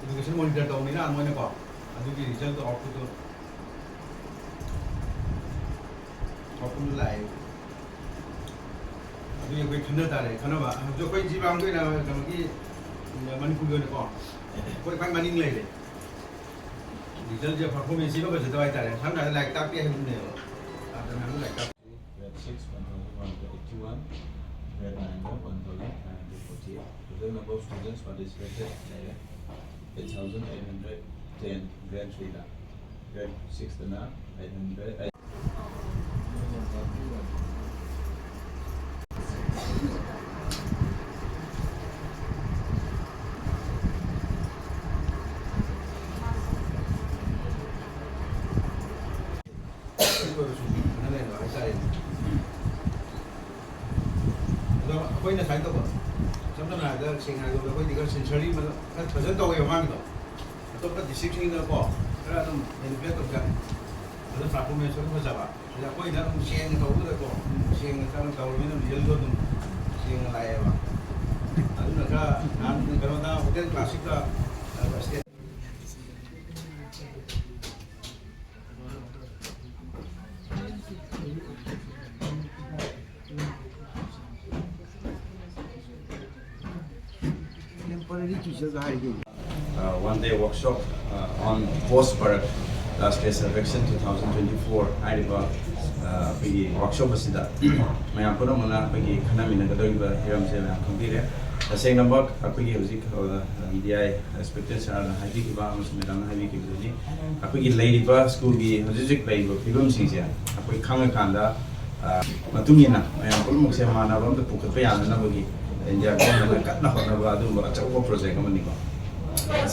education monitor tau ni na mo na ko adu ki result of to open lai adu ye koi khana ta re khana ba jo koi Jiribam koi na kam ki Manipur ne ko koi kan maning lai le result je performance ba ba jadai ta re sang na like ta ke ne adu na like ta grade 6 1181 grade 9 1148 total number of students participated 8,810 grade 3 grade 6 na 800 कोई ना side तो बस समझना है अगर सिंह है तो कोई दिक्कत सेंसरी मतलब फजल तो ये मांग दो तो अपना डिसिप्लिन का को अगर तुम एलिवेट तो क्या मतलब परफॉर्मेंस को जावा या कोई ना तुम सिंह तो वो तो सिंह का तो भी तुम रियल तो तुम सिंह लाए बा अभी ना का नाम करो ना होटल क्लासिक का state one-day workshop on post-Parakh last day selection 2024 hariba workshop asida mayam pura mana apagi khana minagadoriba hiram se na khangire aseng number apagi hoji media expectation ana habi ki ba amus medam habi ki hoji apagi leiriba school gi hojik leiba film singse apagi khanga kanda matungina mayam pura mukse mana bam de pukatpa yana na bagi india government katna hona ba adu ba chawa project amani ko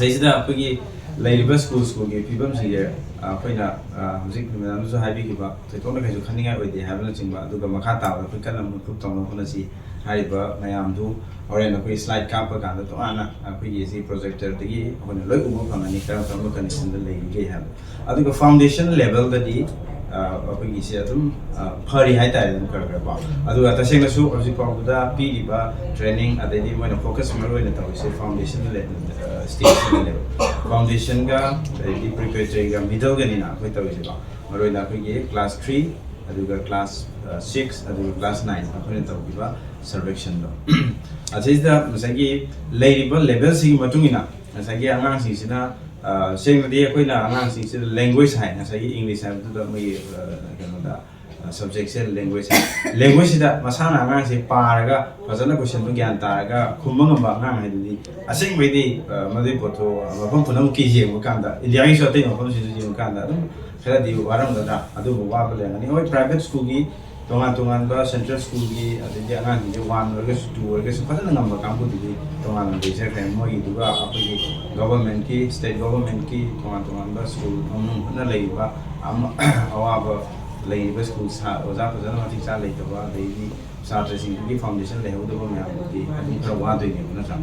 saisida apagi leiriba school gi film si ye apaina hojik medam so habi ki ba thekona kai jo khaninga oide habna chingba adu ga makha ta ba kana mu thup tong na si hariba mayam du horen apagi slide ka pa ka to ana apagi si projector digi hona loi umo phamani ka kam condition de lei ge have adu ga foundation level da di apagi si adum phari hai ta dum kar ba adu ata seng su hojik pa da pi ba training adai mo na focus maro ina ta se foundation level stage level foundation ga di preparatory ga middle ga ni na koi ta wi ba maro ina apagi class 3 adu ga class 6 adu class 9 apani ta wi ba selection do ajida masagi leiriba level si matungina masagi angang si sina sing di koi na angang si language hai masagi english hai tu da mai kano da subject se language da masana angang si paraga fazana question bu gyan taraga khumma ngamba angang hai di asing mai di madai poto mafam punam ki je mu kanda india gi so te mafam si je mu kanda khara di waram da adu wa ba le ngani oi private school gi tongan ba central school gi adigi angang gi 1 or 2 or fazana ngamba kampu di tongan di se kai mo gi duga apagi government ki state government ki tongan ba school onum na lei ba awa ba lei ba school sa oza fazana ma tik sa lei to ba dei sa tracing ki foundation le ho do ba ma di adu khara wa de ni na sa